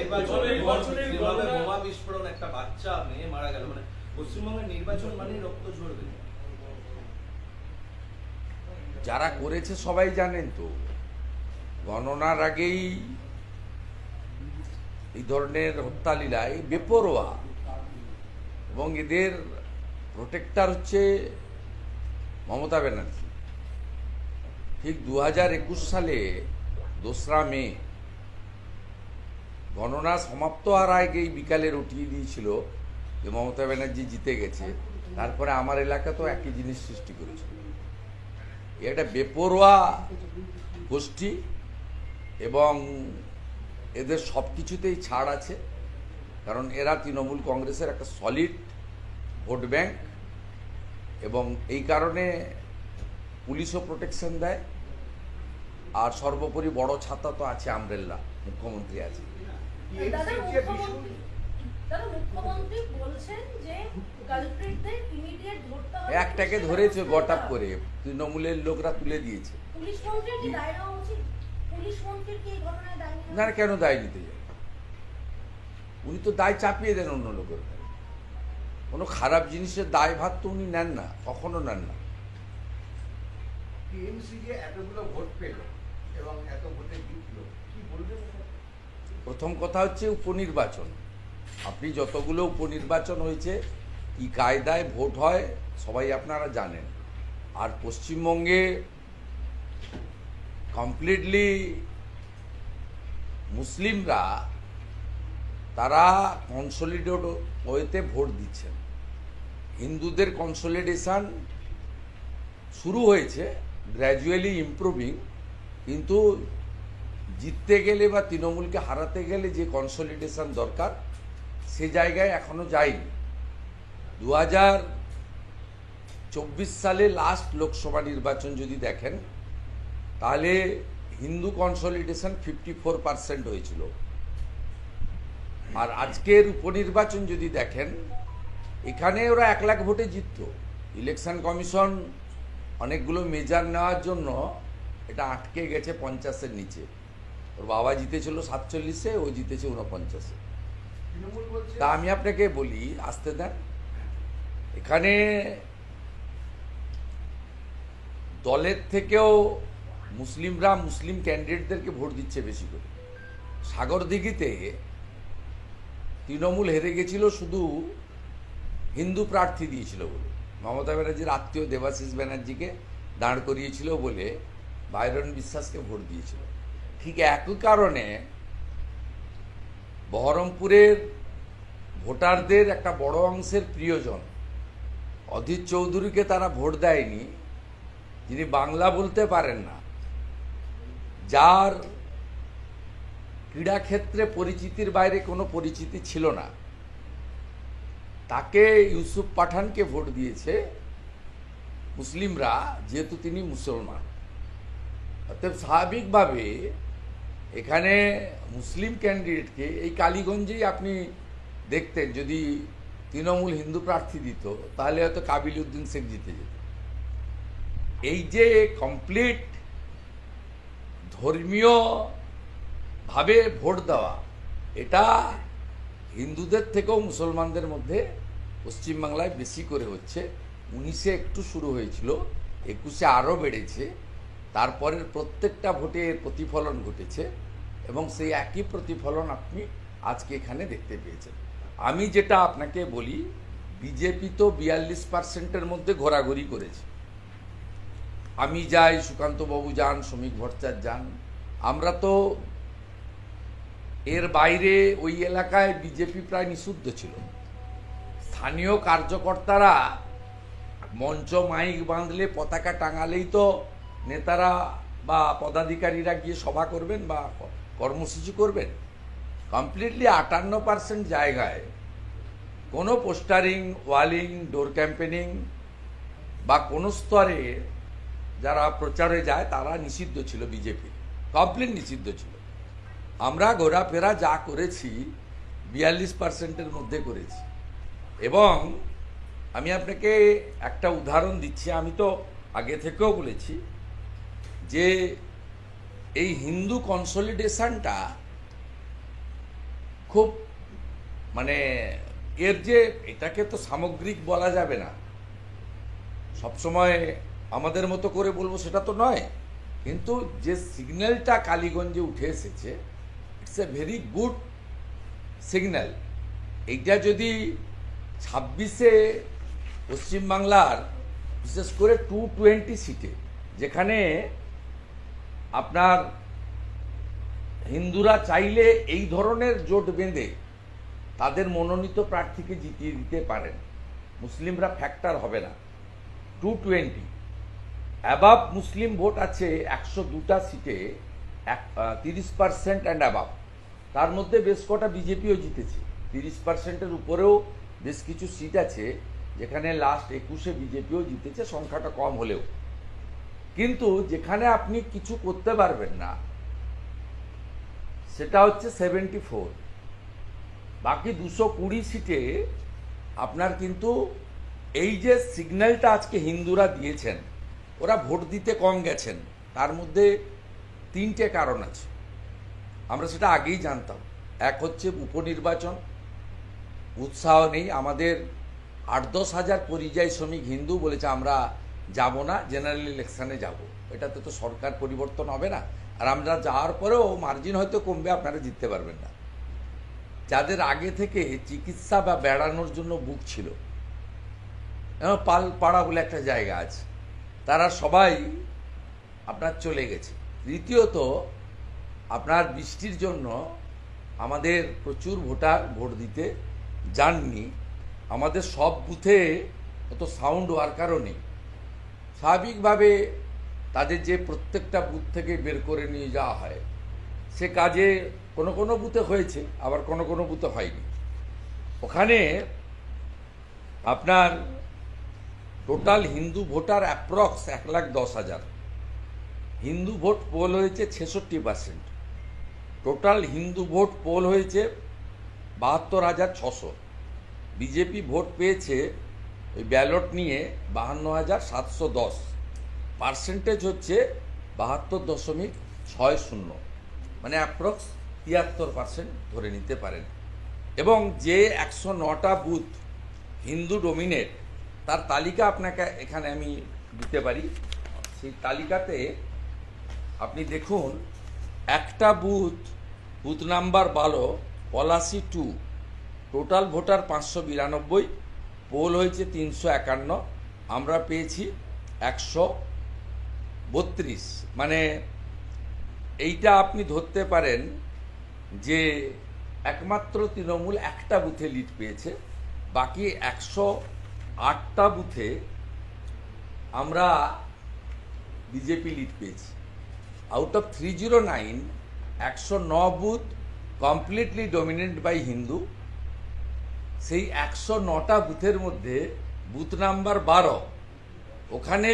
বোমা বিস্ফোরণ, একটা বাচ্চা মেয়ে মারা গেল, মানে পশ্চিমবঙ্গের নির্বাচন মানে রক্ত ঝরবে। যারা করেছে সবাই জানেন তো, গণনার আগেই এই ধরনের হত্যালীলায় বেপরোয়া, এবং এদের প্রোটেক্টর হচ্ছে মমতা ব্যানার্জি। ঠিক 2021 সালে 2রা মে গণনা সমাপ্ত হওয়ার আগেই বিকালে উঠিয়ে দিয়েছিল যে মমতা ব্যানার্জি জিতে গেছে। তারপরে আমার এলাকা তো একই জিনিস সৃষ্টি করেছিল। এটা বেপরোয়া গোষ্ঠী, এবং এদের সব কিছুতেই ছাড় আছে, কারণ এরা তৃণমূল কংগ্রেসের একটা সলিড ভোট ব্যাংক, এবং এই কারণে পুলিশও প্রোটেকশন দেয়। আর সর্বোপরি বড় ছাতা তো আছে, আমব্রেল্লা, মুখ্যমন্ত্রী আছে। একটাকে ধরেছে গটাপ করে, তৃণমূলের লোকরা তুলে দিয়েছে। না, কেন দায় নিতে যায়? উনি তো দায় চাপিয়ে দেন অন্য লোকের। কোনো খারাপ জিনিসের দায় ভার তো উনি নেন না, কখনো নেন না। প্রথম কথা হচ্ছে উপনির্বাচন। আপনি যতগুলো উপনির্বাচন হয়েছে, কি কায়দায় ভোট হয় সবাই আপনারা জানেন। আর পশ্চিমবঙ্গে কমপ্লিটলি মুসলিমরা তারা কনসলিডেট ওয়েতে ভোট দিচ্ছেন। হিন্দুদের কনসলিডেশন শুরু হয়েছে, গ্র্যাজুয়ালি ইমপ্রুভিং, কিন্তু জিততে গেলে বা তৃণমূলকে হারাতে গেলে যে কনসলিডেশন দরকার সে জায়গায় এখনো যায়নি। 2024 সালে লাস্ট লোকসভা নির্বাচন যদি দেখেন, তাহলে হিন্দু কনসলিডেশন 54% হয়েছিল। আর আজকের উপনির্বাচন যদি দেখেন, এখানে ওরা 1 লাখ ভোটে জিতত। ইলেকশন কমিশন অনেকগুলো মেজার নেওয়ার জন্য এটা আটকে গেছে 50-এর নিচে। ওর বাবা জিতেছিল 47-এ, ও জিতেছে 49-এ। তা আমি আপনাকে বলি, আসতে দেন। এখানে দলের থেকেও মুসলিমরা মুসলিম ক্যান্ডিডেটদেরকে ভোট দিচ্ছে বেশি করে। সাগরদিঘিতে তৃণমূল হেরে গেছিল শুধু হিন্দু প্রার্থী দিয়েছিল বলে। মমতা ব্যানার্জির আত্মীয় দেবাশিস ব্যানার্জিকে দাঁড় করিয়েছিল বলে বাইরন বিশ্বাসকে ভোট দিয়েছিল। ঠিক একই কারণে বহরমপুরের ভোটারদের একটা বড় অংশের প্রিয়জন অধীর চৌধুরীকে তারা ভোট দেয়নি, যিনি বাংলা বলতে পারেন না, যার ক্রীড়াক্ষেত্রে পরিচিতির বাইরে কোনো পরিচিতি ছিল না, তাকে ইউসুফ পাঠানকে ভোট দিয়েছে মুসলিমরা, যেহেতু তিনি মুসলমান। অতএব স্বাভাবিকভাবে এখানে মুসলিম ক্যান্ডিডেটকে, এই কালীগঞ্জেই আপনি দেখতেন যদি তৃণমূল হিন্দু প্রার্থী দিত তাহলে হয়তো কাবিল উদ্দিন শেখ জিতে যেত। এই যে কমপ্লিট ধর্মীয় ভাবে ভোট দেওয়া, এটা হিন্দুদের থেকেও মুসলমানদের মধ্যে পশ্চিমবাংলায় বেশি করে হচ্ছে। 19-এ একটু শুরু হয়েছিল, 21-এ আরও বেড়েছে। তারপরের প্রত্যেকটা ভোটে এর প্রতিফলন ঘটেছে, এবং সেই একই প্রতিফলন আপনি আজকে এখানে দেখতে পেয়েছেন। আমি যেটা আপনাকে বলি, বিজেপি তো 42%-এর মধ্যে ঘোরাঘুরি করেছে। আমি যাই, সুকান্তবাবু যান, শ্রমিক ভট্টাচার্য যান, আমরা তো এর বাইরে ওই এলাকায় বিজেপি প্রায় নিষিদ্ধ ছিল। স্থানীয় কার্যকর্তারা মঞ্চ মাইক বাঁধলে, পতাকা টাঙালেই তো নেতারা বা পদাধিকারীরা গিয়ে সভা করবেন বা কর্মসূচি করবেন। কমপ্লিটলি 58% জায়গায় কোনো পোস্টারিং, ওয়ালিং, ডোর ক্যাম্পেনিং বা কোনো স্তরে যারা প্রচারে যায় তারা নিষিদ্ধ ছিল। বিজেপি কমপ্লিট নিষিদ্ধ ছিল। আমরা ঘোরাফেরা যা করেছি 42%-এর মধ্যে করেছি। এবং আমি আপনাকে একটা উদাহরণ দিচ্ছি, আমি তো আগে থেকেও বলেছি যে এই হিন্দু কনসলিডেশনটা খুব মানে এর যে এটাকে তো সামগ্রিক বলা যাবে না, সবসময় আমাদের মতো করে বলবো সেটা তো নয়, কিন্তু যে সিগন্যালটা কালীগঞ্জে উঠে এসেছে it's a very good signal. এইটা যদি 26-এ পশ্চিমবাংলার বিশেষ করে 220 সিটে, যেখানে আপনার হিন্দুরা চাইলে এই ধরনের জোট বেঁধে তাদের মনোনীত প্রার্থীকে জিতিয়ে দিতে পারেন, মুসলিমরা ফ্যাক্টর হবে না। 220 অ্যাবাভ মুসলিম ভোট আছে 102টা সিটে, 30% অ্যান্ড অ্যাবাভ। তার মধ্যে বেশ কটা বিজেপিও জিতেছে, 30%-এর উপরেও বেশ কিছু সিট আছে যেখানে লাস্ট 21-এ বিজেপিও জিতেছে, সংখ্যাটা কম হলেও। কিন্তু যেখানে আপনি কিছু করতে পারবেন না সেটা হচ্ছে 74, বাকি 220 সিটে আপনার কিন্তু এই যে সিগন্যালটা আজকে হিন্দুরা দিয়েছেন, ওরা ভোট দিতে কম গেছেন, তার মধ্যে 3টে কারণ আছে। আমরা সেটা আগেই জানতাম। এক হচ্ছে উপনির্বাচন, উৎসাহ নেই। আমাদের 8-10 হাজার পরিযায়ী শ্রমিক হিন্দু বলেছে আমরা যাব না, জেনারেল ইলেকশনে যাব। এটাতে তো সরকার পরিবর্তন হবে না, আর আমরা যাওয়ার পরেও মার্জিন হয়তো কমবে, আপনারা জিততে পারবেন না। যাদের আগে থেকে চিকিৎসা বা বেড়ানোর জন্য বুক ছিল, পালপাড়া বলে একটা জায়গা আছে, তারা সবাই আপনার চলে গেছে। দ্বিতীয়ত, আপনার বৃষ্টির জন্য আমাদের প্রচুর ভোটার ভোট দিতে যাননি। আমাদের সব বুথে অত সাউন্ড ওয়ার্কারও নেই। স্বাভাবিকভাবে তাদের যে প্রত্যেকটা বুথ থেকে বের করে নিয়ে যাওয়া হয়, সে কাজে কোনো কোনো বুথে হয়েছে, আবার কোনো কোনো বুথে হয়নি। ওখানে আপনার total Hindu voter approx 1,10,000। Hindu vote pole হয়েছে 66%। টোটাল হিন্দু ভোট পোল হয়েছে 72,600। বিজেপি ভোট পেয়েছে ওই ব্যালট নিয়ে 52,710। পার্সেন্টেজ হচ্ছে 72.60, মানে অ্যাপ্রক্স 73% ধরে নিতে পারেন। এবং যে 109টা বুথ হিন্দু ডোমিনেট, তার তালিকা আপনাকে এখানে আমি দিতে পারি। সেই তালিকাতে আপনি দেখুন, একটা booth number 12 Palashi 2, total voter 592, poll হয়েছে 351, আমরা পেয়েছি 132। মানে এইটা আপনি ধরতে পারেন যে একমাত্র তৃণমূল একটা বুথে লিড পেয়েছে, বাকি 108টা বুথে আমরা বিজেপি লিড পেয়েছি। Out of 309, 109 booth completely dominate by Hindu. সেই 109টা বুথের মধ্যে বুথ নাম্বার 12, ওখানে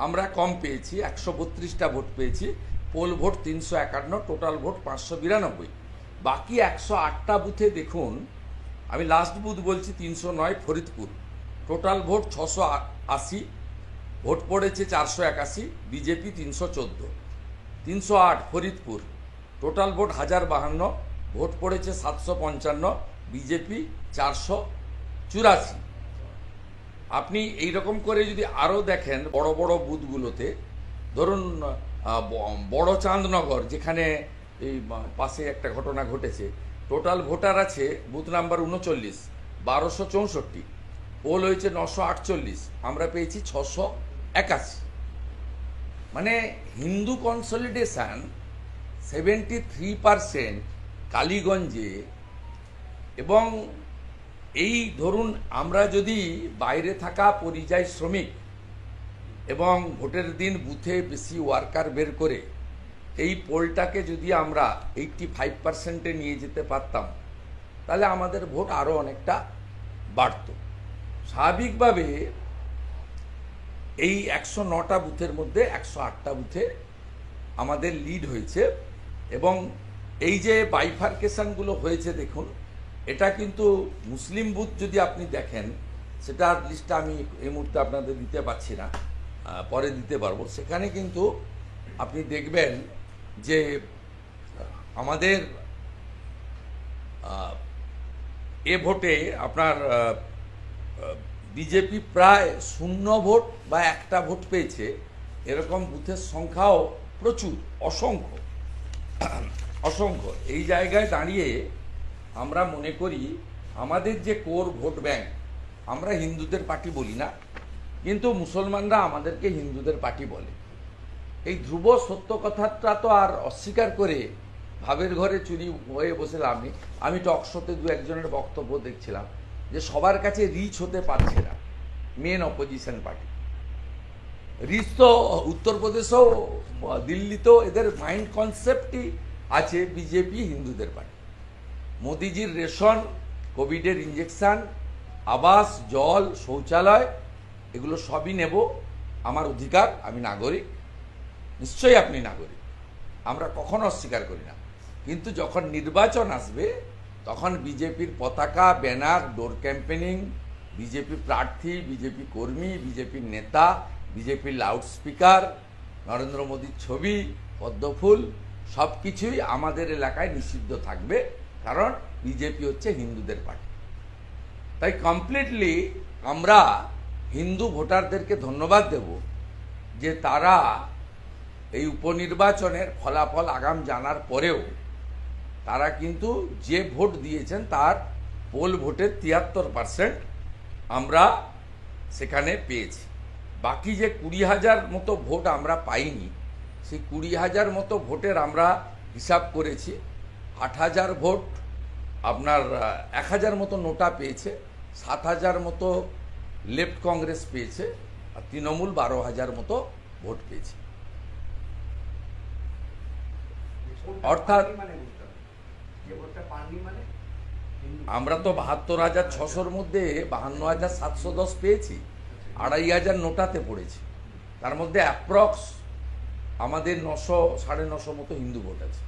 আমরা কম পেয়েছি, 132টা ভোট পেয়েছি, পোল ভোট 351, টোটাল ভোট 592। বাকি 108টা বুথে দেখুন, আমি লাস্ট বুথ বলছি 309 ফরিদপুর, টোটাল ভোট 680, ভোট পড়েছে 481, BJP 314। 308 Faridpur, total vote 1052, vote পড়েছে 755, বিজেপি 484। আপনি এই রকম করে যদি আরও দেখেন বড় বড় বুথগুলোতে, ধরুন বড় চাঁদনগর, যেখানে এই পাশে একটা ঘটনা ঘটেছে, টোটাল ভোটার আছে বুথ নাম্বার 39, 1264, পোল হয়েছে 948, আমরা পেয়েছি 681। মানে হিন্দু কনসলিডেশন 73% কালীগঞ্জে। এবং এই ধরুন, আমরা যদি বাইরে থাকা পরিযায়ী শ্রমিক এবং ভোটের দিন বুথে বেশি ওয়ার্কার বের করে এই পোলটাকে যদি আমরা 85%-এ নিয়ে যেতে পারতাম, তাহলে আমাদের ভোট আরও অনেকটা বাড়ত। স্বাভাবিকভাবে এই 109টা বুথের মধ্যে 108টা বুথে আমাদের লিড হয়েছে। এবং এই যে বাইফার্কেশনগুলো হয়েছে দেখুন, এটা কিন্তু মুসলিম বুথ যদি আপনি দেখেন, সেটার লিস্টটা আমি এই মুহূর্তে আপনাদের দিতে পারছি না, পরে দিতে পারবো। সেখানে কিন্তু আপনি দেখবেন যে আমাদের এ ভোটে আপনার বিজেপি প্রায় 0 ভোট বা 1টা ভোট পেয়েছে, এরকম বুথের সংখ্যাও প্রচুর, অসংখ্য অসংখ্য। এই জায়গায় দাঁড়িয়ে আমরা মনে করি আমাদের যে কোর ভোট ব্যাংক, আমরা হিন্দুদের পার্টি বলি না, কিন্তু মুসলমানরা আমাদেরকে হিন্দুদের পার্টি বলে। এই ধ্রুব সত্য কথাটা তো আর অস্বীকার করে ভাবের ঘরে চুরি হয়ে বসে লাভ নেই। আমি টক শোতে 2-1জনের বক্তব্য দেখছিলাম যে সবার কাছে রিচ হতে পারছে না মেন অপোজিশন পার্টি। রিচ তো উত্তরপ্রদেশেও দিল্লিতেও এদের মাইন্ড কনসেপ্টই আছে বিজেপি হিন্দুদের পার্টি। মোদিজির রেশন, কোভিডের ইঞ্জেকশন, আবাস, জল, শৌচালয়, এগুলো সবই নেব, আমার অধিকার, আমি নাগরিক। নিশ্চয়ই আপনি নাগরিক, আমরা কখনো অস্বীকার করি না। কিন্তু যখন নির্বাচন আসবে তখন বিজেপির পতাকা, ব্যানার, ডোর ক্যাম্পেনিং, বিজেপি প্রার্থী, বিজেপি কর্মী, বিজেপির নেতা, বিজেপির লাউডস্পিকার, নরেন্দ্র মোদীর ছবি, পদ্মফুল, সব কিছুই আমাদের এলাকায় নিষিদ্ধ থাকবে, কারণ বিজেপি হচ্ছে হিন্দুদের পার্টি। তাই কমপ্লিটলি আমরা হিন্দু ভোটারদেরকে ধন্যবাদ দেব যে তারা এই উপনির্বাচনের ফলাফল আগাম জানার পরেও তারা কিন্তু যে ভোট দিয়েছেন তার পোল ভোটের 73% আমরা সেখানে পেয়েছি। বাকি যে 20,000 মতো ভোট আমরা পাইনি, সেই 20,000 মতো ভোটের আমরা হিসাব করেছি। 8,000 ভোট আপনার 1,000 মতো নোটা পেয়েছে, 7,000 মতো লেফট কংগ্রেস পেয়েছে, আর তৃণমূল 12,000 মতো ভোট পেয়েছে। অর্থাৎ আমরা তো 72,600-র মধ্যে 52,710 পেয়েছি, 2,500 নোটাতে পড়েছি। তার মধ্যে অ্যাপ্রক্স আমাদের 900-950 মতো হিন্দু ভোট আছে।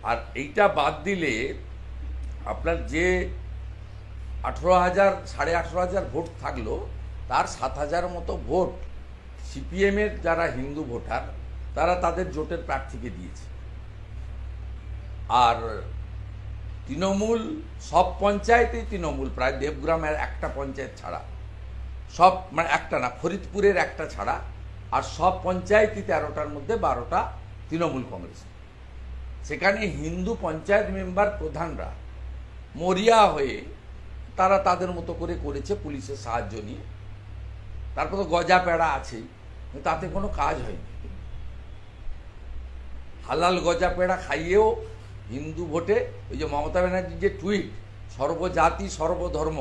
আর এইটা বাদ দিলে আপনার যে 18,000, 18,500 ভোট থাকলো, তার 7,000 মতো ভোট সিপিএমের যারা হিন্দু ভোটার তারা তাদের জোটের প্রার্থীকে দিয়েছে। আর তৃণমূল সব পঞ্চায়েতেই তৃণমূল, প্রায় দেবগ্রামের একটা পঞ্চায়েত ছাড়া, সব মানে একটা না, ফরিদপুরের একটা ছাড়া, আর সব পঞ্চায়েতই 13টার মধ্যে 12টা তৃণমূল কংগ্রেস। সেখানে হিন্দু পঞ্চায়েত মেম্বার প্রধানরা মরিয়া হয়ে তারা তাদের মতো করে করেছে পুলিশের সাহায্য নিয়ে। তারপর তো গজা পেড়া আছেই, তাতে কোনো কাজ হয়নি। হালাল গজা পেড়া খাইয়েও হিন্দু ভোটে, ওই যে মমতা ব্যানার্জির যে টুইট, সর্বজাতি সর্বধর্ম,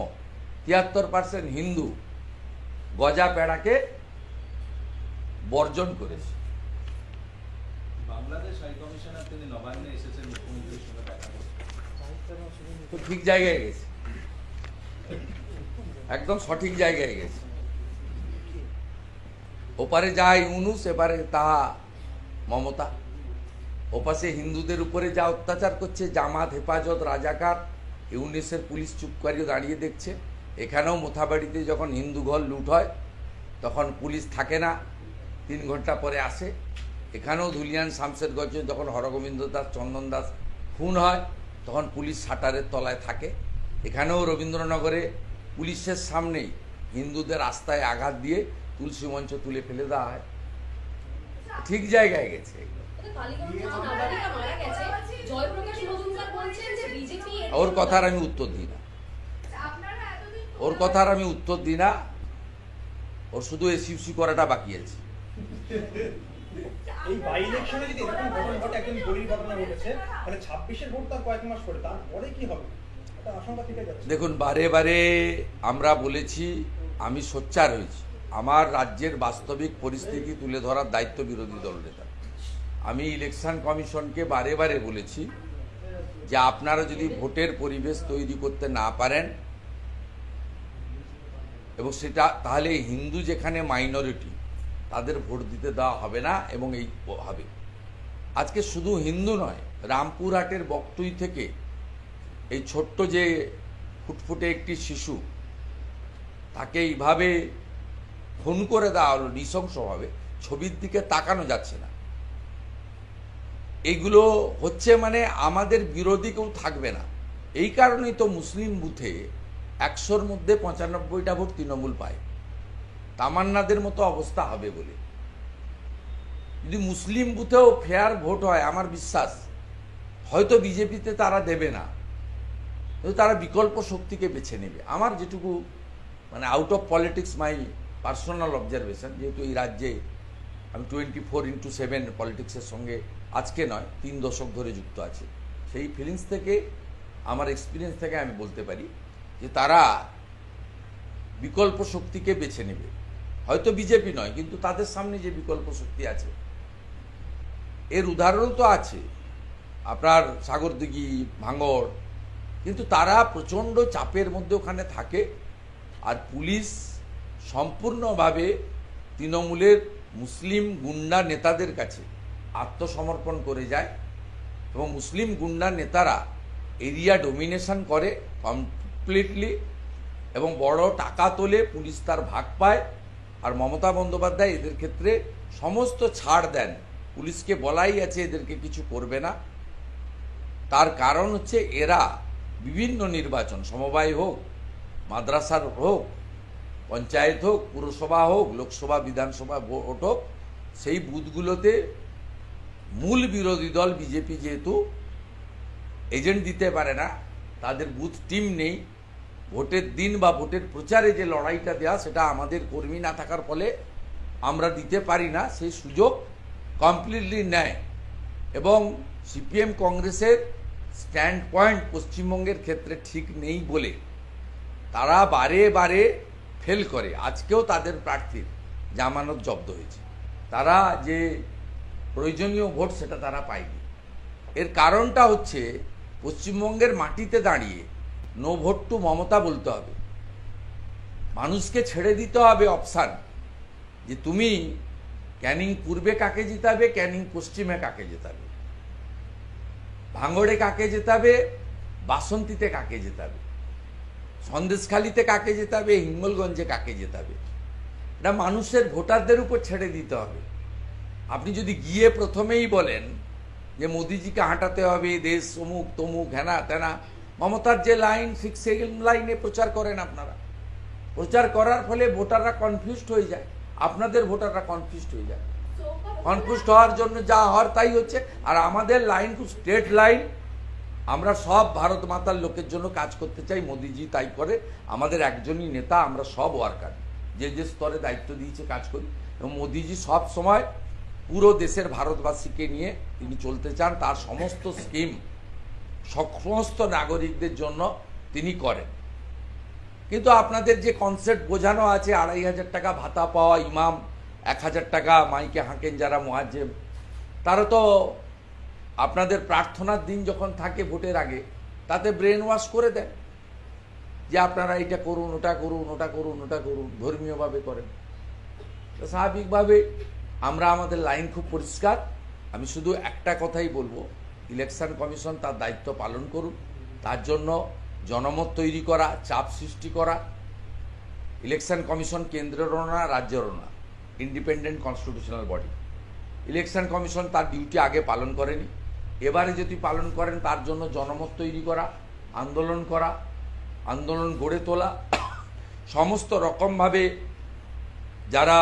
73% হিন্দু গজা পেড়াকে বর্জন করেছে। বাংলাদেশ হাই কমিশনার তিনি নবান্নে এসেছেন, মুখ্যমন্ত্রীর সঙ্গে দেখা করতে, তো ঠিক জায়গায় গেছে, একদম সঠিক জায়গায় গেছে। ওপারে যা ইউনুস, এবারে তা মমতা। ওপাশে হিন্দুদের উপরে যা অত্যাচার করছে জামাত, হেফাজত, রাজাকার, ইউনিসের পুলিশ চুপ করিয়ে দাঁড়িয়ে দেখছে। এখানেও মোথাবাড়িতে যখন হিন্দু ঘর লুট হয় তখন পুলিশ থাকে না, 3 ঘন্টা পরে আসে। এখানেও ধুলিয়ান শামশেরগঞ্জে যখন হরগোবিন্দ দাস, চন্দন দাস খুন হয় তখন পুলিশ শাটারের তলায় থাকে। এখানেও রবীন্দ্রনগরে পুলিশের সামনেই হিন্দুদের রাস্তায় আঘাত দিয়ে তুলসী মঞ্চ তুলে ফেলে দেওয়া হয়। ঠিক জায়গায় গেছে। ওর কথার আমি উত্তর দিই না, ওর কথার আমি উত্তর দিই না। ওর শুধু এসিউসি করাটা বাকি আছে। এই বাই ইলেকশনে যদি এরকম ঘটনা ঘটে, একজন বলির ঘটনা ঘটেছে, মানে 26-এর ভোট তার কয়েক মাস পরে, তারপরে কি হবে? এটা আশঙ্কা থেকে যাচ্ছে। দেখুন, বারে বারে আমরা বলেছি, আমি সোচ্চার হয়েছি। আমার রাজ্যের বাস্তবিক পরিস্থিতি তুলে ধরার দায়িত্ব বিরোধী দলনেতা। আমি ইলেকশন কমিশনকে বারে বারে বলেছি যে আপনারা যদি ভোটের পরিবেশ তৈরি করতে না পারেন, এবং সেটা তাহলে হিন্দু যেখানে মাইনরিটি তাদের ভোট দিতে দেওয়া হবে না, এবং এই হবে। আজকে শুধু হিন্দু নয়, রামপুরহাটের বকটুই থেকে এই ছোট্ট যে ফুটফুটে একটি শিশু, তাকে এইভাবে খুন করে দেওয়া হলো নৃশংসভাবে, ছবির দিকে তাকানো যাচ্ছে না। এইগুলো হচ্ছে মানে আমাদের বিরোধী কেউ থাকবে না, এই কারণেই তো মুসলিম বুথে 100-র মধ্যে 95টা ভোট তৃণমূল পায়। তামান্নাদের মতো অবস্থা হবে বলে। যদি মুসলিম বুথেও ফেয়ার ভোট হয়, আমার বিশ্বাস হয়তো বিজেপিতে তারা দেবে না, কিন্তু তারা বিকল্প শক্তিকে বেছে নেবে। আমার যেটুকু মানে out of politics my personal observation, যেহেতু এই রাজ্যে আমি 24/7 পলিটিক্সের সঙ্গে আজকে নয় 3 দশক ধরে যুক্ত আছি, সেই ফিলিংস থেকে আমার এক্সপিরিয়েন্স থেকে আমি বলতে পারি যে তারা বিকল্প শক্তিকে বেছে নেবে। হয়তো বিজেপি নয়, কিন্তু তাদের সামনে যে বিকল্প শক্তি আছে, এর উদাহরণ তো আছে আপনার সাগরদিঘি, ভাঙড়, কিন্তু তারা প্রচণ্ড চাপের মধ্যে ওখানে থাকে। আর পুলিশ সম্পূর্ণভাবে তৃণমূলের মুসলিম গুন্ডা নেতাদের কাছে আত্মসমর্পণ করে যায় এবং মুসলিম গুন্ডা নেতারা এরিয়া ডোমিনেশন করে কমপ্লিটলি এবং বড় টাকা তোলে, পুলিশ তার ভাগ পায়। আর মমতা বন্দ্যোপাধ্যায় এদের ক্ষেত্রে সমস্ত ছাড় দেন, পুলিশকে বলাই আছে এদেরকে কিছু করবে না। তার কারণ হচ্ছে এরা বিভিন্ন নির্বাচন, সমবায় হোক, মাদ্রাসার হোক, পঞ্চায়েত হোক, পুরসভা হোক, লোকসভা বিধানসভা ভোট হোক, সেই বুথগুলোতে মূল বিরোধী দল বিজেপি যেহেতু এজেন্ট দিতে পারে না, তাদের বুথ টিম নেই, ভোটের দিন বা ভোটের প্রচারে যে লড়াইটা দেওয়া সেটা আমাদের কর্মী না থাকার ফলে আমরা দিতে পারি না, সেই সুযোগ কমপ্লিটলি নেয়। এবং সিপিএম কংগ্রেসের স্ট্যান্ড পয়েন্ট পশ্চিমবঙ্গের ক্ষেত্রে ঠিক নেই বলে তারা বারে বারে ফেল করে। আজকেও তাদের প্রার্থীর জামানত জব্দ হয়েছে, তারা যে প্রয়োজনীয় ভোট সেটা তারা পায়নি। এর কারণটা হচ্ছে পশ্চিমবঙ্গের মাটিতে দাঁড়িয়ে নো ভোট টু মমতা বলতে হবে, মানুষকে ছেড়ে দিতে হবে অপশান যে তুমি ক্যানিং পূর্বে কাকে জিতাবে, ক্যানিং পশ্চিমে কাকে জেতাবে, ভাঙড়ে কাকে জেতাবে, বাসন্তীতে কাকে জেতাবে, সন্দেশখালীতে কাকে জেতাবে, হিঙ্গলগঞ্জে কাকে জেতাবে। এটা মানুষের ভোটারদের উপর ছেড়ে দিতে হবে। আপনি যদি গিয়ে প্রথমেই বলেন যে মোদিজিকে হাঁটাতে হবে, দেশ অমুক তমুক হেনা তেনা, মমতার যে লাইন ঠিক সেই লাইনে প্রচার করেন আপনারা। প্রচার করার ফলে ভোটাররা কনফিউজড হয়ে যায়, আপনাদের ভোটাররা কনফিউজড হয়ে যায়। কনফিউজড হওয়ার জন্য যা হওয়ার তাই হচ্ছে। আর আমাদের লাইন খুব স্ট্রেট লাইন, আমরা সব ভারত মাতার লোকের জন্য কাজ করতে চাই, মোদিজি তাই করে। আমাদের একজনই নেতা, আমরা সব ওয়ার্কার যে যে স্তরে দায়িত্ব দিয়েছে কাজ করি। এবং মোদিজি সব সময় পুরো দেশের ভারতবাসীকে নিয়ে তিনি চলতে চান, তার সমস্ত স্কিম সমস্ত নাগরিকদের জন্য তিনি করেন। কিন্তু আপনাদের যে কনসেপ্ট বোঝানো আছে 2500 টাকা ভাতা পাওয়া ইমাম, 1000 টাকা মাইকে হাঁকেন যারা মুয়াজ্জেম, তারা তো আপনাদের প্রার্থনার দিন যখন থাকে ভোটের আগে তাতে ব্রেন ওয়াশ করে দেন যে আপনারা এটা করুন, ওটা করুন, ওটা করুন, ওটা করুন, ধর্মীয়ভাবে করেন। তো স্বাভাবিকভাবে আমরা আমাদের লাইন খুব পরিষ্কার। আমি শুধু একটা কথাই বলবো, ইলেকশন কমিশন তার দায়িত্ব পালন করুন, তার জন্য জনমত তৈরি করা, চাপ সৃষ্টি করা। ইলেকশন কমিশন কেন্দ্রেরও না, রাজ্যেরও না, independent constitutional body. Election commission তার ডিউটি আগে পালন করেনি, এবারে যদি পালন করেন তার জন্য জনমত তৈরি করা, আন্দোলন গড়ে তোলা, সমস্ত রকমভাবে যারা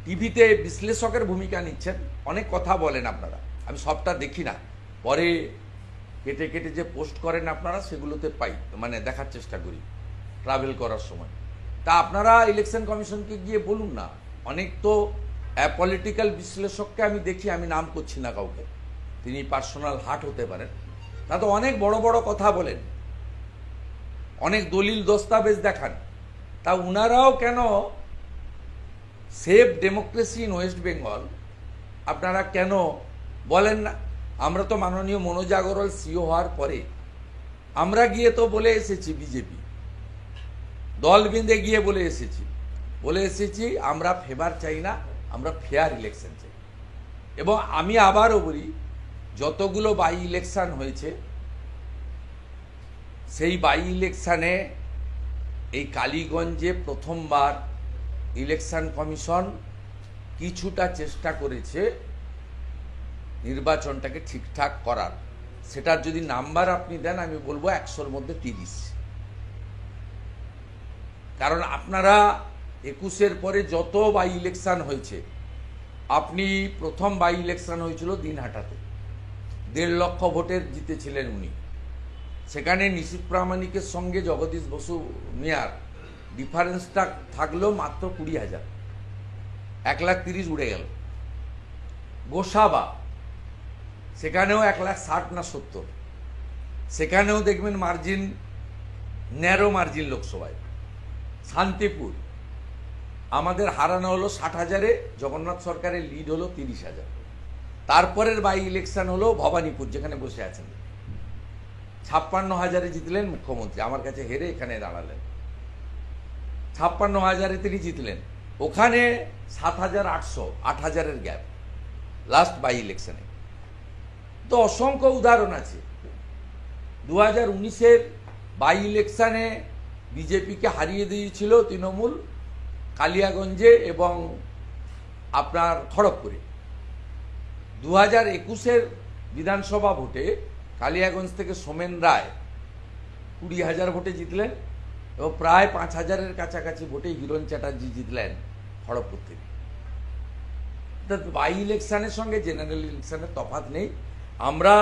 টিভিতে বিশ্লেষকের ভূমিকা নিচ্ছেন, অনেক কথা বলেন আপনারা, আমি সবটা দেখি না, পরে কেটে কেটে যে পোস্ট করেন আপনারা সেগুলোতে পাই, মানে দেখার চেষ্টা করি ট্রাভেল করার সময়। তা আপনারা ইলেকশন কমিশনকে গিয়ে বলুন না। অনেক তো পলিটিক্যাল বিশ্লেষককে আমি দেখি, আমি নাম করছি না কাউকে, তিনি পার্সোনাল হার্ট হতে পারেন, তা তো অনেক বড় বড় কথা বলেন, অনেক দলিল দস্তাবেজ দেখান। তা উনারাও কেন save democracy in West Bengal আপনারা কেন বলেন না? আমরা তো মাননীয় মনোজ আগরওয়াল সিও হওয়ার পরে আমরা গিয়ে তো বলে এসেছি, বিজেপি দল বেঁধে গিয়ে বলে এসেছি আমরা ফেভার চাই না, আমরা ফেয়ার ইলেকশন চাই। এবং আমি আবারও বলি, যতগুলো বাই ইলেকশন হয়েছে সেই বাই ইলেকশনে এই কালীগঞ্জে প্রথমবার ইলেকশন কমিশন কিছুটা চেষ্টা করেছে নির্বাচনটাকে ঠিকঠাক করার। সেটার যদি নাম্বার আপনি দেন আমি বলবো 100-র মধ্যে 30। কারণ আপনারা 21-এর পরে যত বাই ইলেকশন হয়েছে, আপনি প্রথম বাই ইলেকশন হয়েছিল দিনহাটাতে, 1.5 লক্ষ ভোটের জিতেছিলেন উনি। সেখানে নিশীথ প্রামাণিকের সঙ্গে জগদীশ বসু মিয়ার ডিফারেন্সটা থাকলেও মাত্র 20,000, 1,30,000 উড়ে গেল। গোসাবা সেখানেও 1,60,000 না 70, সেখানেও দেখবেন মার্জিন, ন্যারো মার্জিন লোকসভায়। শান্তিপুর আমাদের হারানো হলো 60,000-এ, জগন্নাথ সরকারের লিড হলো 30,000। তারপরের বাই ইলেকশন হলো ভবানীপুর, যেখানে বসে আছেন, 56,000-এ জিতলেন মুখ্যমন্ত্রী, আমার কাছে হেরে এখানে দাঁড়ালেন। 56,000-এ তিনি জিতলেন, ওখানে 7,800, 8,000-এর গ্যাপ লাস্ট বাই ইলেকশনে। তো অসংখ্য উদাহরণ আছে। 2019-এর বাই ইলেকশনে বিজেপিকে হারিয়ে দিয়েছিল তৃণমূল কালিয়াগঞ্জে এবং আপনার খড়গপুরে। 2021-এর বিধানসভা ভোটে কালিয়াগঞ্জ থেকে সোমেন রায় 20,000 ভোটে জিতলেন এবং প্রায় 5,000-এর কাছাকাছি ভোটে হিরণ চ্যাটার্জি জিতলেন খড়গপুর থেকে। বাই ইলেকশনের সঙ্গে জেনারেল ইলেকশনের তফাৎ নেই। আমরা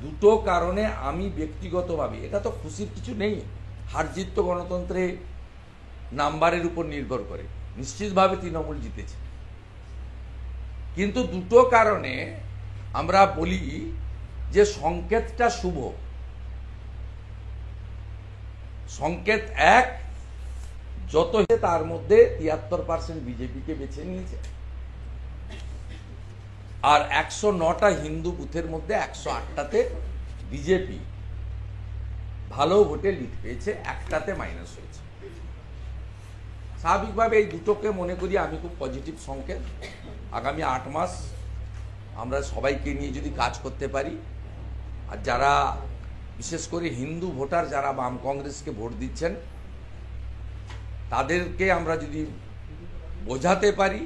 দুটো কারণে, আমি ব্যক্তিগতভাবে, এটা তো খুশির কিছু নেই, হার জিত তো গণতন্ত্রে নাম্বারের উপর নির্ভর করে, নিশ্চিতভাবে তৃণমূল জিতেছে। কিন্তু দুটো কারণে আমরা বলি যে সংকেতটা শুভ। সংকেত এক, যত তার মধ্যে 73% বিজেপিকে বেছে নিয়েছে, আর 109টা হিন্দু বুথের মধ্যে 108টাতে বিজেপি ভালো ভোটে লিড পেয়েছে, একটাতে মাইনাস হয়েছে। স্বাভাবিকভাবে এই দুটোকে মনে করি আমি খুব পজিটিভ সংকেত। আগামী 8 মাস আমরা সবাইকে নিয়ে যদি কাজ করতে পারি, আর যারা বিশেষ করে হিন্দু ভোটার যারা বাম কংগ্রেসকে ভোট দিচ্ছেন, তাদেরকে আমরা যদি বোঝাতে পারি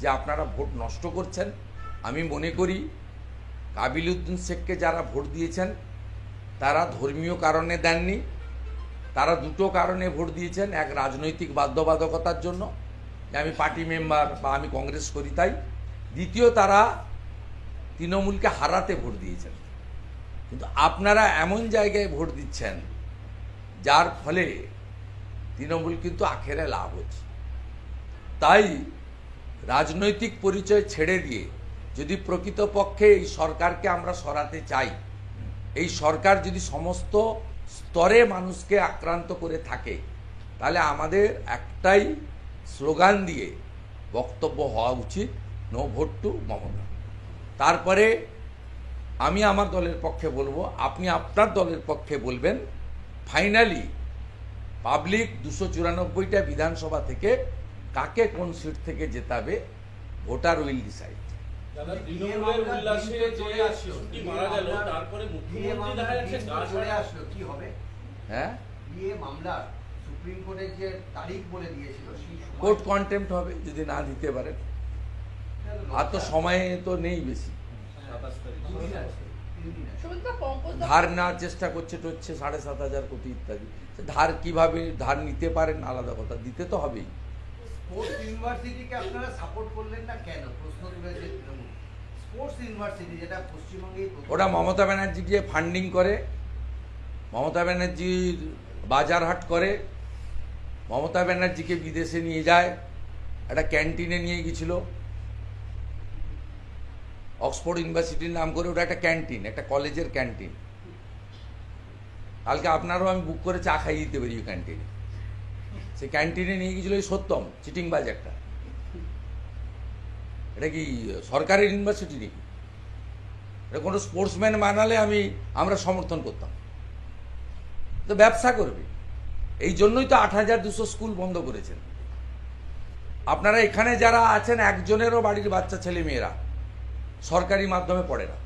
যে আপনারা ভোট নষ্ট করছেন। আমি মনে করি কাবিলউদ্দিন শেখকে যারা ভোট দিয়েছেন তারা ধর্মীয় কারণে দেননি, তারা দুটো কারণে ভোট দিয়েছেন। এক, রাজনৈতিক বাধ্যবাধকতার জন্য, যে আমি পার্টি মেম্বার বা আমি কংগ্রেস করি তাই। দ্বিতীয়, তারা তৃণমূলকে হারাতে ভোট দিয়েছেন। কিন্তু আপনারা এমন জায়গায় ভোট দিচ্ছেন যার ফলে তৃণমূল কিন্তু আখেরে লাভ হচ্ছে। তাই রাজনৈতিক পরিচয় ছেড়ে দিয়ে যদি প্রকৃতপক্ষে এই সরকারকে আমরা সরাতে চাই, এই সরকার যদি সমস্ত স্তরে মানুষকে আক্রান্ত করে থাকে, তাহলে আমাদের একটাই স্লোগান দিয়ে বক্তব্য হওয়া উচিত, নো ভোট টু মমতা। তারপরে আমি আমার দলের পক্ষে বলবো, আপনি আপনার দলের পক্ষে বলবেন। ফাইনালি পাবলিক 294টা বিধানসভা থেকে কাকে কোন সিট থেকে জেতাবে, ভোটার উইল ডিসাইড। দাদা, তৃণমূলের উল্লাসে যে শিশুটি মারা গেল, তারপরে মুখ্যমন্ত্রী দেখা যাচ্ছে গা ঝরে আসলো, কি হবে? হ্যাঁ, বিয়ে মামলা সুপ্রিম কোর্টের যে তারিখ বলে দিয়েছিল, সেই কোর্ট কন্টেম্প্ট হবে যদি না দিতে পারেন। আর তো সময় তো নেই বেশি। 27 তারিখ। ধার নেওয়ার চেষ্টা করছে টচ্ছে 7,500 কোটি ইত্যাদি। ধার কিভাবে ধার নিতে পারেন আলাদা কথা, দিতে তো হবেই। স্পোর্টস ইউনিভার্সিটিকে আপনারা সাপোর্ট করলেন না কেন, প্রশ্ন তুলেছে তৃণমূল। স্পোর্টস ইউনিভার্সিটি যেটা পশ্চিমবঙ্গে, ওটা মমতা ব্যানার্জিকে ফান্ডিং করে, মমতা ব্যানার্জির বাজার হাট করে, মমতা ব্যানার্জিকে বিদেশে নিয়ে যায়, একটা ক্যান্টিনে নিয়ে গেছিল অক্সফোর্ড ইউনিভার্সিটির নাম করে। ওটা একটা ক্যান্টিন, একটা কলেজের ক্যান্টিন। কালকে আপনারও আমি বুক করে চা খাইয়ে দিতে পারি ওই ক্যান্টিনে। সেই ক্যান্টিনে নিয়ে গেছিল এই সত্যম, চিটিংবাজ একটা। এটা কি সরকারি ইউনিভার্সিটি নাকি? এটা কোনো স্পোর্টসম্যান বানালে আমরা সমর্থন করতাম। তো ব্যবসা করবে, এই জন্যই তো 8,200 স্কুল বন্ধ করেছেন। আপনারা এখানে যারা আছেন, একজনেরও বাড়ির বাচ্চা ছেলে মেয়েরা সরকারি মাধ্যমে পড়ে না।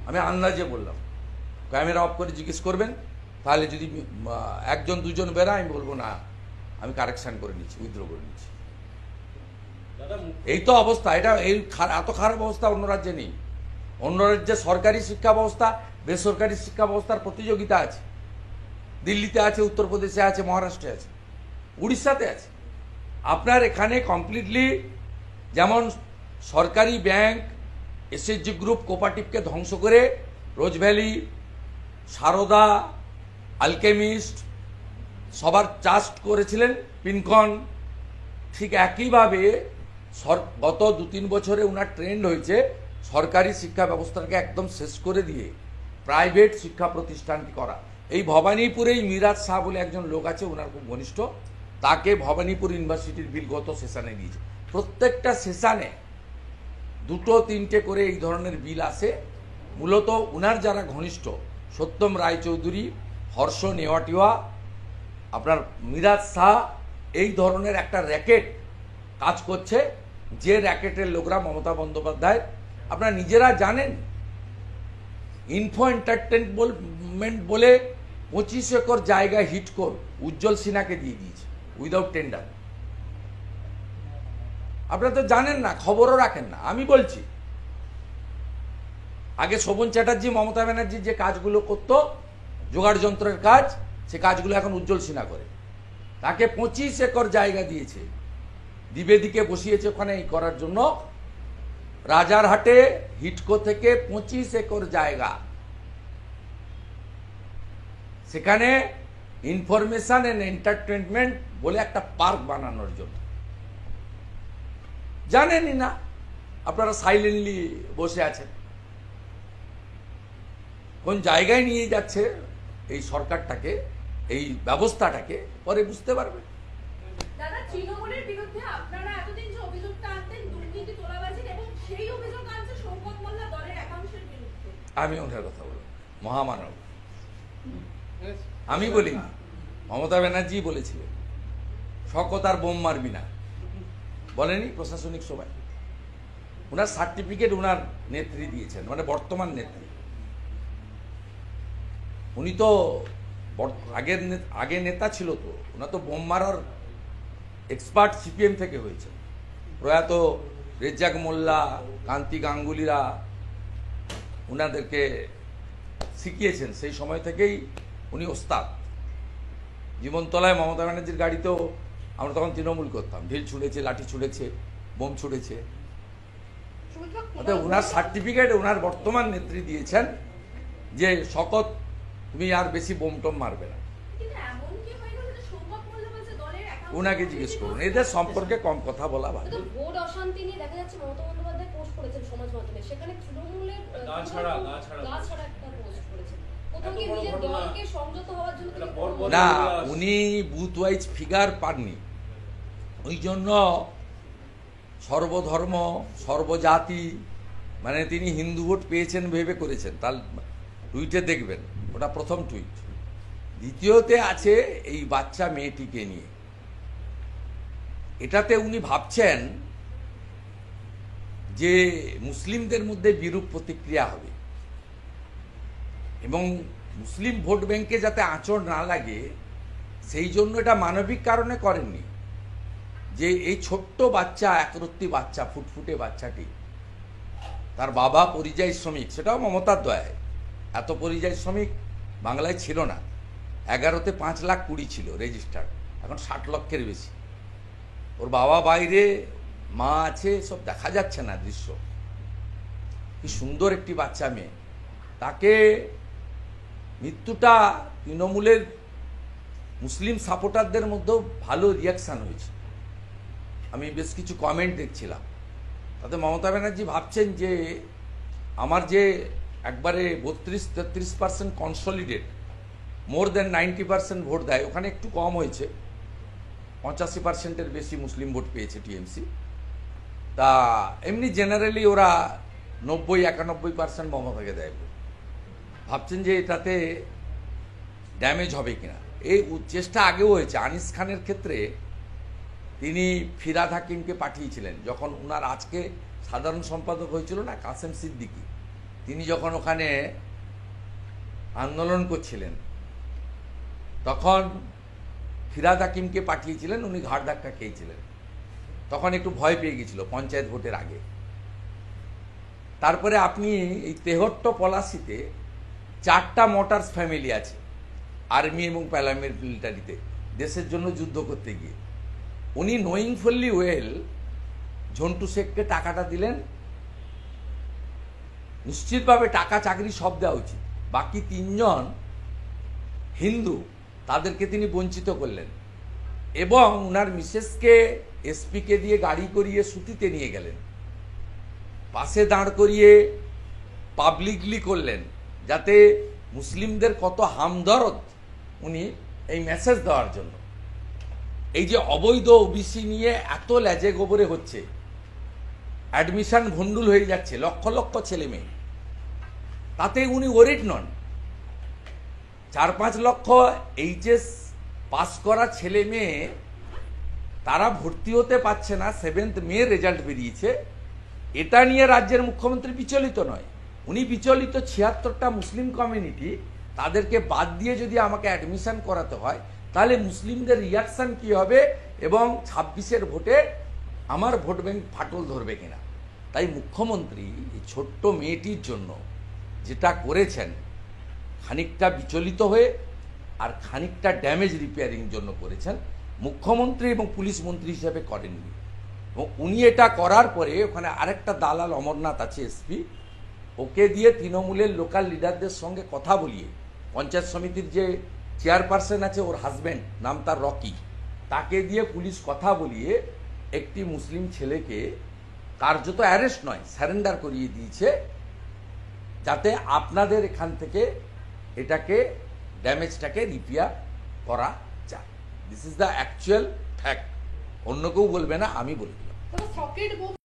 আমি আন্দাজে বললাম, ক্যামেরা অফ করে জিজ্ঞেস করবেন, তাহলে যদি 1-2জন বেরা, আমি বলবো না, আমি কারেকশন করে নিচ্ছি, উইথড্র করে নিচ্ছি। এই তো অবস্থা। এটা এত খারাপ অবস্থা অন্য রাজ্যে নেই। অন্য রাজ্যে সরকারি শিক্ষা ব্যবস্থা বেসরকারি শিক্ষা ব্যবস্থার প্রতিযোগিতা আছে। দিল্লিতে আছে, উত্তরপ্রদেশে আছে, মহারাষ্ট্রে আছে, উড়িষ্যাতে আছে। আপনার এখানে কমপ্লিটলি যেমন সরকারি ব্যাংক, এসএসজি গ্রুপ, কোপারেটিভকে ধ্বংস করে রোজ ভ্যালি, সারদা, আলকেমিস্ট সবার ট্রাস্ট করেছিলেন, পিনকন, ঠিক একইভাবে গত 2-3 বছরে ওনার ট্রেন্ড হয়েছে সরকারি শিক্ষা ব্যবস্থাটাকে একদম শেষ করে দিয়ে প্রাইভেট শিক্ষা প্রতিষ্ঠানটি করা। এই ভবানীপুরেই মিরাজ শাহ বলে একজন লোক আছে, ওনার খুব ঘনিষ্ঠ, তাকে ভবানীপুর ইউনিভার্সিটির বিল গত সেশনে দিয়েছে। প্রত্যেকটা সেশনে 2-3টে করে এই ধরনের বিল আসে। মূলত ওনার যারা ঘনিষ্ঠ, সত্যম রায়চৌধুরী, হর্ষ নেওয়াটিয়া, আপনার মিরাজ শাহ, এই ধরনের একটা র্যাকেট কাজ করছে, যে র্যাকেটের লোকরা মমতা বন্দ্যোপাধ্যায় আপনারা নিজেরা জানেন। ইনফো এন্টারটেনমেন্ট বলে 25 একর জায়গা হিটকোর উজ্জ্বল সিনহাকে দিয়ে দিয়েছে উইদাউট টেন্ডার। আপনারা তো জানেন না, খবরও রাখেন না। আমি বলছি, আগে শোভন চ্যাটার্জি, মমতা ব্যানার্জি যে কাজগুলো করতো, জোগাড় যন্ত্রের কাজ, সে কাজগুলো এখন উজ্জ্বল সিনহা করে। তাকে 25 একর জায়গা দিয়েছে, দ্বিবেদীকে বসিয়েছে ওখানে এই করার জন্য। রাজারহাটে হিটকো থেকে 25 একর জায়গা, সেখানে ইনফরমেশন এন্ড এন্টারটেনমেন্ট বলে একটা পার্ক বানানোর জন্য। জানেনই না, আপনারা সাইলেন্টলি বসে আছেন। কোন জায়গায় নিয়ে যাচ্ছে এই সরকারটাকে, এই ব্যবস্থাটাকে, পরে বুঝতে পারবে। দাদা, তৃণমূলের বিরুদ্ধে আপনারা এতদিন যে অভিযোগটা আনতেন দুর্নীতি, তোলাবাজির, এবং সেই অভিযোগ আনছে শওকত মোল্লা দলের একাংশের বিরুদ্ধে। আমি ওনার কথা বলবো, মহামানব। আমি বলিনি, মমতা ব্যানার্জি বলেছিলেন শওকত আর বোম মারবি না, বলেনি প্রশাসনিক সভায়। ওনার সার্টিফিকেট ওনার নেত্রী দিয়েছেন, মানে বর্তমান নেত্রী। উনি তো আগে নেতা ছিল, তো ওনার তো বোম মারার এক্সপার্ট সিপিএম থেকে হয়েছে। প্রয়াত রেজ্জাক মোল্লা, কান্তি গাঙ্গুলিরা ওনাদেরকে শিখিয়েছেন, সেই সময় থেকেই উনি ওস্তাদ। জীবনতলায় মমতা ব্যানার্জির গাড়িতেও আমরা তখন তৃণমূল করতাম, ঢিল ছুঁড়েছে, লাঠি ছুঁড়েছে, বোম ছুঁড়েছে। অর্থাৎ ওনার সার্টিফিকেট ওনার বর্তমান নেত্রী দিয়েছেন যে শওকত তুমি আর বেশি বোম টোম মারবে না। ওনাকে জিজ্ঞেস করুন, এদের সম্পর্কে কম কথা বলা ভালো। ভোট অশান্তি নিয়ে দেখা যাচ্ছে মমতা বন্দ্যোপাধ্যায় পোস্ট করেছেন সমাজ মাধ্যমে, সেখানে তৃণমূলের গা ছাড়া একটা পোস্ট করেছেন। কোথাও কি নিজের দলকে সংযত হওয়ার জন্য? না, উনি বুথ ওয়াইজ ফিগার পাননি, ওই জন্য সর্বধর্ম সর্বজাতি, মানে তিনি হিন্দু ভোট পেয়েছেন ভেবে করেছেন। তার টুইটে দেখবেন, ওটা প্রথম টুইট। দ্বিতীয়তে আছে এই বাচ্চা মেয়েটিকে নিয়ে। এটাতে উনি ভাবছেন যে মুসলিমদের মধ্যে বিরূপ প্রতিক্রিয়া হবে এবং মুসলিম ভোট ব্যাংকে যাতে আঁচড় না লাগে, সেই জন্য এটা মানবিক কারণে করেননি। যে এই ছোট্ট বাচ্চা, একরত্তি বাচ্চা, ফুটফুটে বাচ্চাটি, তার বাবা পরিযায়ী শ্রমিক, সেটাও মমতার দয়ায়। এত পরিযায়ী শ্রমিক বাংলায় ছিল না। 11তে 5,20,000 ছিল রেজিস্টার্ড, এখন 60 লক্ষের বেশি। ওর বাবা বাইরে, মা আছে, সব দেখা যাচ্ছে না দৃশ্য। কি সুন্দর একটি বাচ্চা মেয়ে, তাকে মৃত্যুটা তৃণমূলের মুসলিম সাপোর্টারদের মধ্যেও ভালো রিয়াকশান হয়েছে। আমি বেশ কিছু কমেন্ট দেখছিলাম, তাতে মমতা ব্যানার্জি ভাবছেন যে আমার যে একবারে 32-33% কনসলিডেট, মোর দেন 90% ভোট দেয়, ওখানে একটু কম হয়েছে, 85%-এর বেশি মুসলিম ভোট পেয়েছে টিএমসি। তা এমনি জেনারেলি ওরা 90-91% মমতাকে দেয়। ভাবছেন যে এটাতে ড্যামেজ হবে কিনা। এই চেষ্টা আগেও হয়েছে। আনিস খানের ক্ষেত্রে তিনি ফিরহাদ হাকিমকে পাঠিয়েছিলেন, যখন ওনার আজকে সাধারণ সম্পাদক হয়েছিল না কাসেম সিদ্দিকী, তিনি যখন ওখানে আন্দোলন করছিলেন, তখন ফিরহাদ হাকিমকে পাঠিয়েছিলেন, উনি ঘাড় ধাক্কা খেয়েছিলেন। তখন একটু ভয় পেয়ে গেছিল পঞ্চায়েত ভোটের আগে। তারপরে আপনি এই তেহট্ট পলাশিতে 4টা মোটরস ফ্যামিলি আছে আর্মি এবং প্যারামিলিটারিতে দেশের জন্য যুদ্ধ করতে গিয়ে। উনি নোয়িং ফুললি ওয়েল ঝন্টু শেখকে টাকাটা দিলেন, নিশ্চিতভাবে টাকা চাকরি সব দেওয়া উচিত। বাকি 3 জন হিন্দু, তাদেরকে তিনি বঞ্চিত করলেন এবং উনার মিসেসকে এসপিকে দিয়ে গাড়ি করিয়ে সুতিতে নিয়ে গেলেন, পাশে দাঁড় করিয়ে পাবলিকলি করলেন, যাতে মুসলিমদের কত হামদরদ উনি এই মেসেজ দেওয়ার জন্য। এই যে অবৈধ ওবিসি নিয়ে এত লেজে গোবরে হচ্ছে, অ্যাডমিশন ভন্ডুল হয়ে যাচ্ছে, লক্ষ লক্ষ ছেলে মেয়ে, তাতে উনি ওরিড নন। 4-5 লক্ষ এইচএস পাস করা ছেলে মেয়ে তারা ভর্তি হতে পারছে না, 7th মে রেজাল্ট বেরিয়েছে। এটা নিয়ে রাজ্যের মুখ্যমন্ত্রী বিচলিত নয়, উনি বিচলিত 76টা মুসলিম কমিউনিটি, তাদেরকে বাদ দিয়ে যদি আমাকে অ্যাডমিশন করাতে হয় তাহলে মুসলিমদের রিয়াকশন কি হবে এবং 26-এর ভোটে আমার ভোট ব্যাংক ফাটল ধরবে কিনা। তাই মুখ্যমন্ত্রী এই ছোট্ট মেয়েটির জন্য যেটা করেছেন, খানিকটা বিচলিত হয়ে আর খানিকটা ড্যামেজ রিপেয়ারিং জন্য করেছেন, মুখ্যমন্ত্রী এবং পুলিশ মন্ত্রী হিসেবে করেননি। এবং উনি এটা করার পরে ওখানে আরেকটা দালাল অমরনাথ আছে এসপি, ওকে দিয়ে তৃণমূলের লোকাল লিডারদের সঙ্গে কথা বলিয়ে, পঞ্চায়েত সমিতির যে চেয়ারপারসন আছে ওর হাজব্যান্ড, নাম তার রকি, তাকে দিয়ে পুলিশ কথা বলিয়ে একটি মুসলিম ছেলেকে কার্যত অ্যারেস্ট নয় সারেন্ডার করিয়ে দিয়েছে, যাতে আপনাদের এখান থেকে এটাকে ড্যামেজটাকে রিপেয়ার করা যায়। This is the actual fact, অন্য কেউ বলবে না, আমি বলবো। তবে সকেট